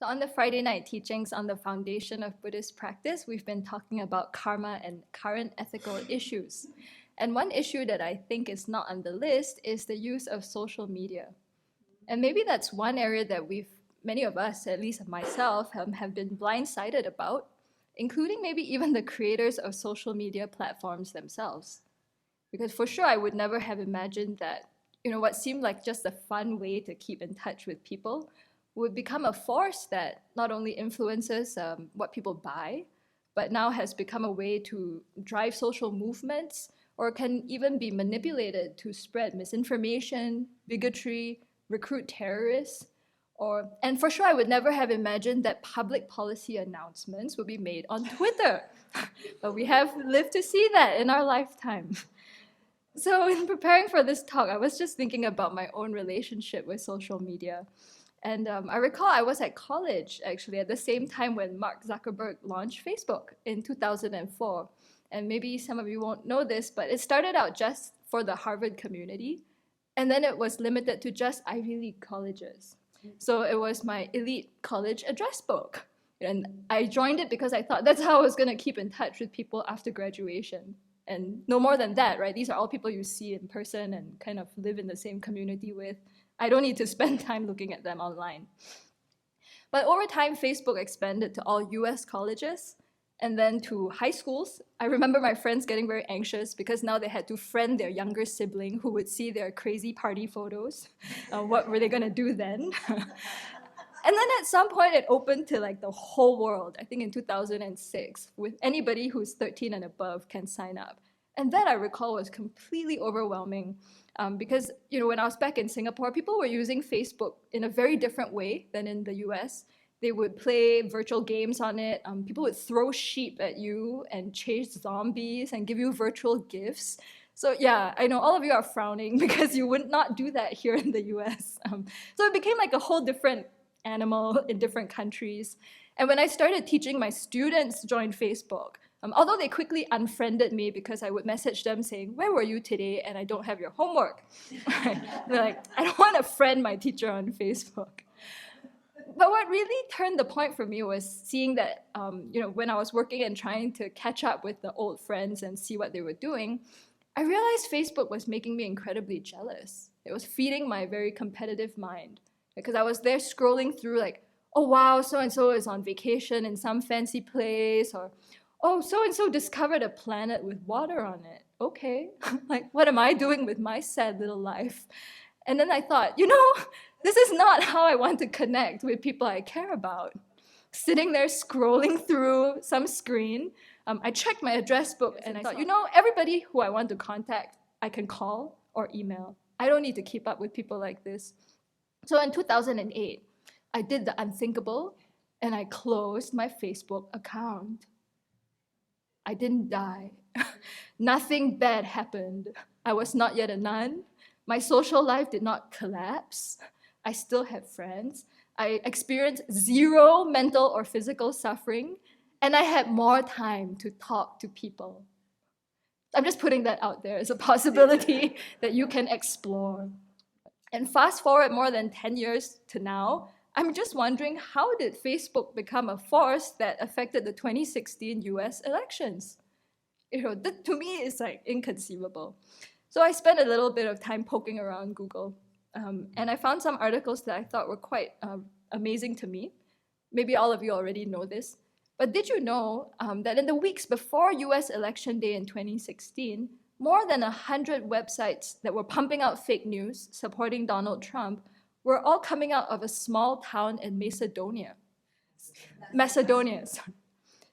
So on the Friday night teachings on the foundation of Buddhist practice, we've been talking about karma and current ethical issues. And one issue that I think is not on the list is the use of social media. And maybe that's one area that many of us, at least myself, have been blindsided about, including maybe even the creators of social media platforms themselves. Because for sure, I would never have imagined that, what seemed like just a fun way to keep in touch with people would become a force that not only influences what people buy, but now has become a way to drive social movements or can even be manipulated to spread misinformation, bigotry, recruit terrorists. And for sure, I would never have imagined that public policy announcements would be made on Twitter. But we have lived to see that in our lifetime. So in preparing for this talk, I was just thinking about my own relationship with social media. And I recall I was at college, actually, at the same time when Mark Zuckerberg launched Facebook in 2004. And maybe some of you won't know this, but it started out just for the Harvard community. And then it was limited to just Ivy League colleges. So it was my elite college address book. And I joined it because I thought that's how I was going to keep in touch with people after graduation. And no more than that, right? These are all people you see in person and kind of live in the same community with. I don't need to spend time looking at them online. But over time, Facebook expanded to all US colleges and then to high schools. I remember my friends getting very anxious because now they had to friend their younger sibling who would see their crazy party photos. What were they gonna do then? And then at some point it opened to like the whole world, I think in 2006, with anybody who's 13 and above can sign up. And that I recall was completely overwhelming because when I was back in Singapore, people were using Facebook in a very different way than in the US. They would play virtual games on it. People would throw sheep at you and chase zombies and give you virtual gifts. So yeah, I know all of you are frowning because you would not do that here in the US. So it became like a whole different animal in different countries. And when I started teaching, my students joined Facebook. Although they quickly unfriended me because I would message them saying, "Where were you today? And I don't have your homework." They're like, I don't want to friend my teacher on Facebook. But what really turned the point for me was seeing that, when I was working and trying to catch up with the old friends and see what they were doing, I realized Facebook was making me incredibly jealous. It was feeding my very competitive mind because I was there scrolling through like, oh wow, so-and-so is on vacation in some fancy place, or oh, so-and-so discovered a planet with water on it. Okay, like what am I doing with my sad little life? And then I thought, this is not how I want to connect with people I care about. Sitting there scrolling through some screen, I checked my address book and I thought, everybody who I want to contact, I can call or email. I don't need to keep up with people like this. So in 2008, I did the unthinkable and I closed my Facebook account. I didn't die. Nothing bad happened. I was not yet a nun. My social life did not collapse. I still had friends. I experienced zero mental or physical suffering, and I had more time to talk to people. I'm just putting that out there as a possibility that you can explore. And fast forward more than 10 years to now, I'm just wondering, how did Facebook become a force that affected the 2016 US elections? That to me is like inconceivable. So I spent a little bit of time poking around Google, and I found some articles that I thought were quite amazing to me. Maybe all of you already know this, but did you know that in the weeks before US election day in 2016, more than 100 websites that were pumping out fake news supporting Donald Trump were all coming out of a small town in Macedonia. Macedonia.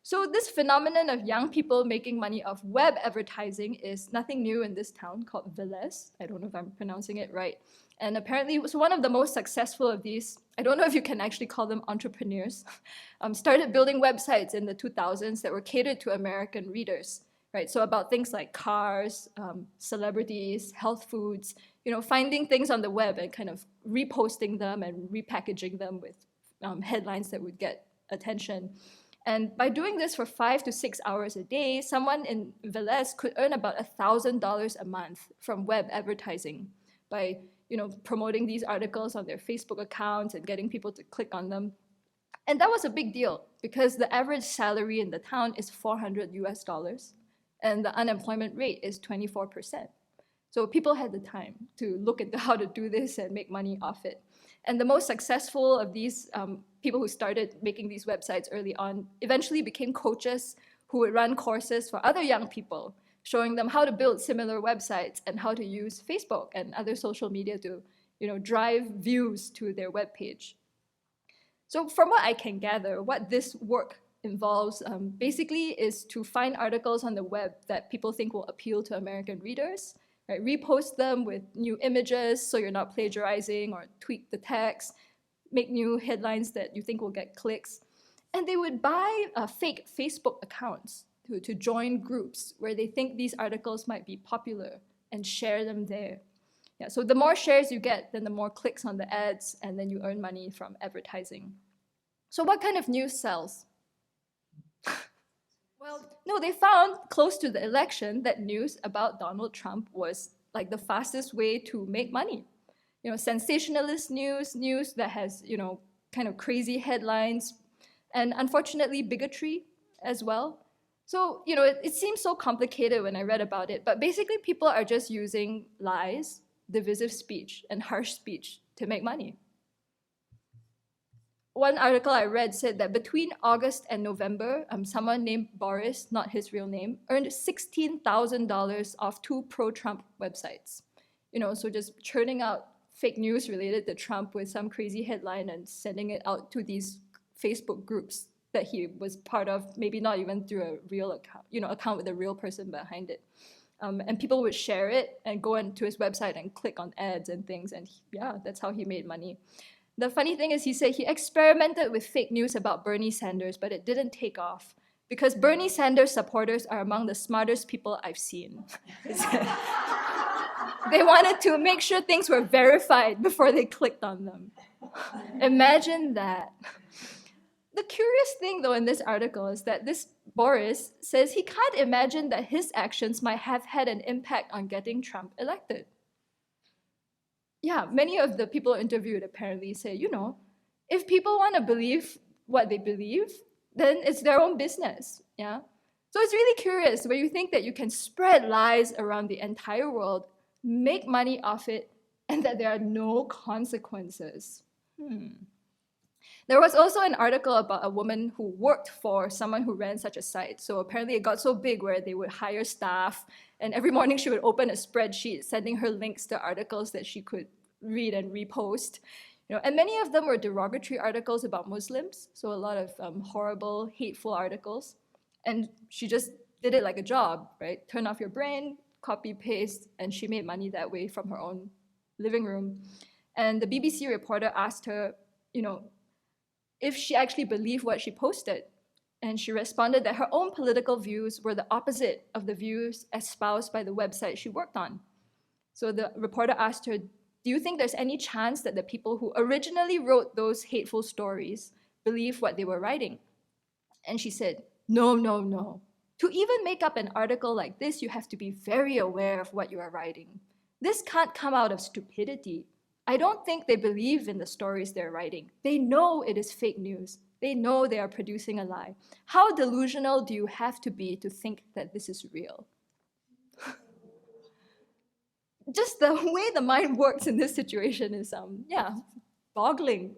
So this phenomenon of young people making money off web advertising is nothing new in this town called Velez. I don't know if I'm pronouncing it right. And apparently it was one of the most successful of these, I don't know if you can actually call them entrepreneurs, started building websites in the 2000s that were catered to American readers, right? So about things like cars, celebrities, health foods, finding things on the web and kind of reposting them and repackaging them with headlines that would get attention. And by doing this for 5 to 6 hours a day, someone in Velez could earn about $1,000 a month from web advertising by promoting these articles on their Facebook accounts and getting people to click on them. And that was a big deal because the average salary in the town is $400 and the unemployment rate is 24%. So people had the time to look into how to do this and make money off it. And the most successful of these people who started making these websites early on eventually became coaches who would run courses for other young people, showing them how to build similar websites and how to use Facebook and other social media to, drive views to their webpage. So from what I can gather, what this work involves basically is to find articles on the web that people think will appeal to American readers, right? Repost them with new images so you're not plagiarizing, or tweak the text, make new headlines that you think will get clicks. And they would buy fake Facebook accounts to join groups where they think these articles might be popular and share them there. Yeah, so the more shares you get, then the more clicks on the ads, and then you earn money from advertising. So what kind of news sells? Well, no, they found close to the election that news about Donald Trump was like the fastest way to make money. Sensationalist news that has, kind of crazy headlines, and unfortunately bigotry as well. So, it seems so complicated when I read about it, but basically people are just using lies, divisive speech, and harsh speech to make money. One article I read said that between August and November, someone named Boris, not his real name, earned $16,000 off 2 pro-Trump websites. So just churning out fake news related to Trump with some crazy headline and sending it out to these Facebook groups that he was part of, maybe not even through a real account, account with a real person behind it. And people would share it and go into his website and click on ads and things, and that's how he made money. The funny thing is, he said he experimented with fake news about Bernie Sanders, but it didn't take off because Bernie Sanders supporters are among the smartest people I've seen. They wanted to make sure things were verified before they clicked on them. Imagine that. The curious thing, though, in this article is that this Boris says he can't imagine that his actions might have had an impact on getting Trump elected. Yeah, many of the people interviewed apparently say, if people want to believe what they believe, then it's their own business, yeah? So it's really curious where you think that you can spread lies around the entire world, make money off it, and that there are no consequences. There was also an article about a woman who worked for someone who ran such a site. So apparently it got so big where they would hire staff, and every morning she would open a spreadsheet sending her links to articles that she could read and repost. And many of them were derogatory articles about Muslims, so a lot of horrible, hateful articles. And she just did it like a job, right? Turn off your brain, copy, paste, and she made money that way from her own living room. And the BBC reporter asked her, if she actually believed what she posted. And she responded that her own political views were the opposite of the views espoused by the website she worked on. So the reporter asked her, do you think there's any chance that the people who originally wrote those hateful stories believe what they were writing? And she said, no. To even make up an article like this, you have to be very aware of what you are writing. This can't come out of stupidity. I don't think they believe in the stories they're writing. They know it is fake news. They know they are producing a lie. How delusional do you have to be to think that this is real? Just the way the mind works in this situation is, boggling.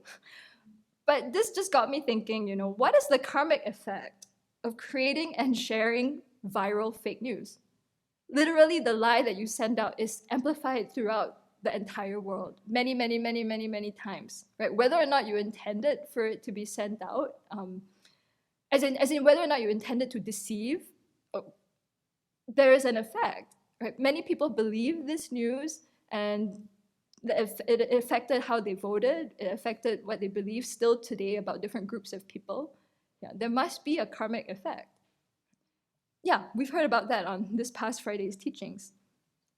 But this just got me thinking, what is the karmic effect of creating and sharing viral fake news? Literally, the lie that you send out is amplified throughout the entire world, many times, right? Whether or not you intended for it to be sent out, as in whether or not you intended to deceive, there is an effect, right? Many people believe this news, and it affected how they voted. It affected what they believe still today about different groups of people. Yeah, there must be a karmic effect. Yeah, we've heard about that on this past Friday's teachings.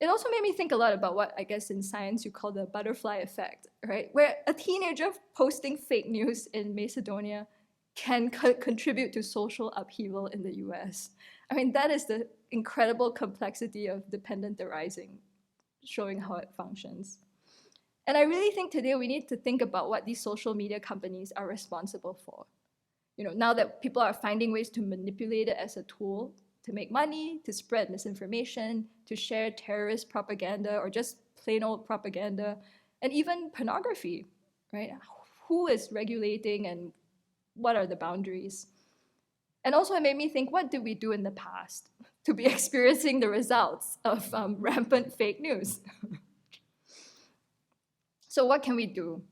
It also made me think a lot about what I guess in science you call the butterfly effect, right? Where a teenager posting fake news in Macedonia can contribute to social upheaval in the US. I mean, that is the incredible complexity of dependent arising, showing how it functions. And I really think today we need to think about what these social media companies are responsible for. now that people are finding ways to manipulate it as a tool to make money, to spread misinformation, to share terrorist propaganda or just plain old propaganda, and even pornography, right? Who is regulating and what are the boundaries? And also it made me think, what did we do in the past to be experiencing the results of rampant fake news? So what can we do?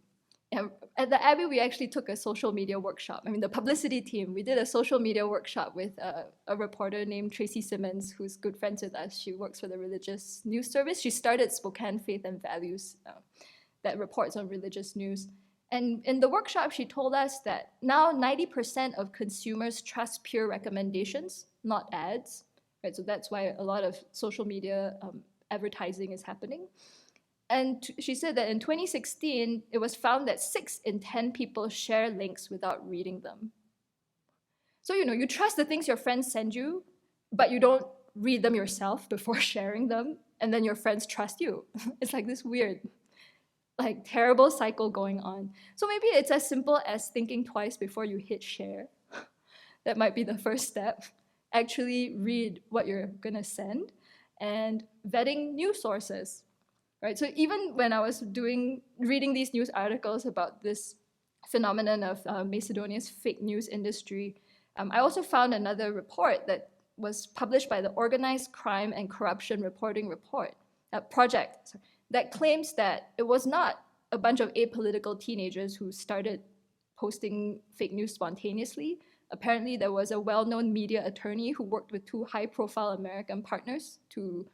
At the Abbey, we actually took a social media workshop. I mean, the publicity team, we did a social media workshop with a reporter named Tracy Simmons, who's good friends with us. She works for the religious news service. She started Spokane Faith and Values that reports on religious news. And in the workshop, she told us that now 90% of consumers trust peer recommendations, not ads. Right? So that's why a lot of social media advertising is happening. And she said that in 2016, it was found that 6 in 10 people share links without reading them. So, you trust the things your friends send you, but you don't read them yourself before sharing them, and then your friends trust you. It's like this weird, terrible cycle going on. So maybe it's as simple as thinking twice before you hit share. That might be the first step. Actually read what you're gonna send, and vetting news sources. Right? So even when I was reading these news articles about this phenomenon of Macedonia's fake news industry, I also found another report that was published by the Organized Crime and Corruption Reporting Project that claims that it was not a bunch of apolitical teenagers who started posting fake news spontaneously. Apparently, there was a well-known media attorney who worked with 2 high-profile American partners to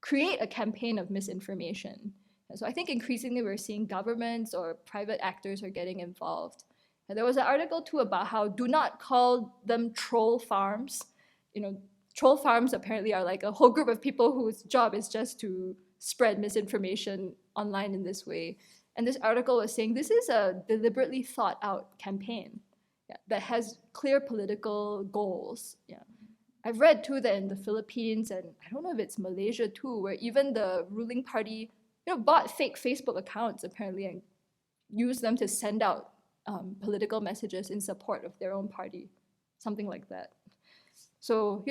create a campaign of misinformation. And so I think increasingly we're seeing governments or private actors are getting involved. And there was an article too about how do not call them troll farms. Troll farms apparently are like a whole group of people whose job is just to spread misinformation online in this way. And this article was saying this is a deliberately thought out campaign that has clear political goals. I've read too that in the Philippines, and I don't know if it's Malaysia too, where even the ruling party, bought fake Facebook accounts apparently and used them to send out political messages in support of their own party, something like that. So,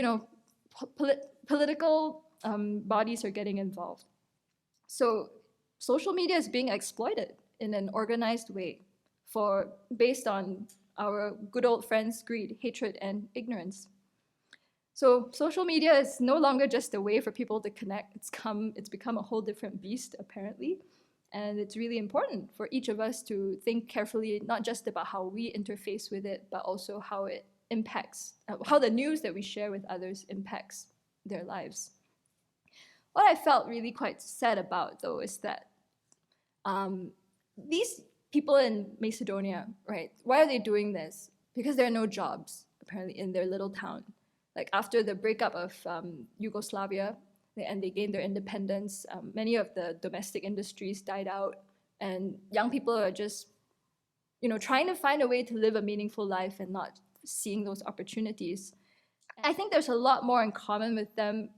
political bodies are getting involved. So social media is being exploited in an organized way based on our good old friends' greed, hatred, and ignorance. So social media is no longer just a way for people to connect. It's become a whole different beast, apparently. And it's really important for each of us to think carefully, not just about how we interface with it, but also how it impacts, how the news that we share with others impacts their lives. What I felt really quite sad about, though, is that these people in Macedonia, right, why are they doing this? Because there are no jobs, apparently, in their little town. After the breakup of Yugoslavia, and they gained their independence, many of the domestic industries died out, and young people are just, trying to find a way to live a meaningful life and not seeing those opportunities. I think there's a lot more in common with them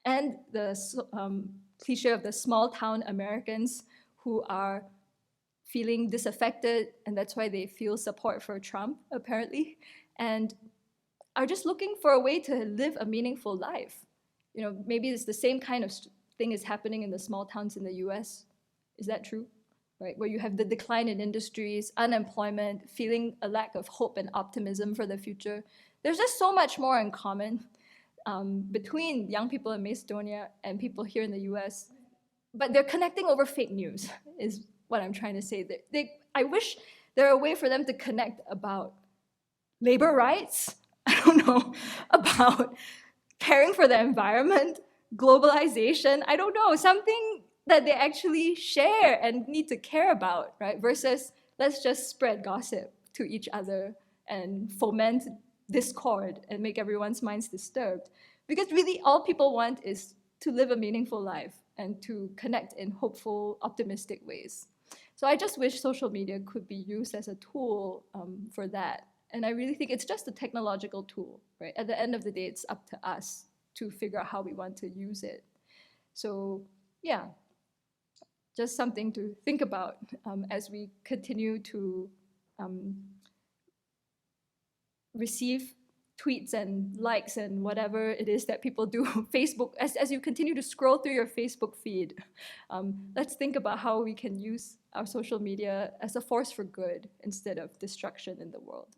and the cliche of the small town Americans who are feeling disaffected, and that's why they feel support for Trump, apparently, and are just looking for a way to live a meaningful life. Maybe it's the same kind of thing is happening in the small towns in the US. Is that true? Right, where you have the decline in industries, unemployment, feeling a lack of hope and optimism for the future. There's just so much more in common between young people in Macedonia and people here in the US. But they're connecting over fake news, is what I'm trying to say. I wish there were a way for them to connect about labor rights, I don't know, about caring for the environment, globalization, I don't know, something that they actually share and need to care about, right? Versus let's just spread gossip to each other and foment discord and make everyone's minds disturbed. Because really all people want is to live a meaningful life and to connect in hopeful, optimistic ways. So I just wish social media could be used as a tool for that. And I really think it's just a technological tool, right? At the end of the day, it's up to us to figure out how we want to use it. So yeah, just something to think about as we continue to receive tweets and likes and whatever it is that people do. Facebook, as you continue to scroll through your Facebook feed, let's think about how we can use our social media as a force for good instead of destruction in the world.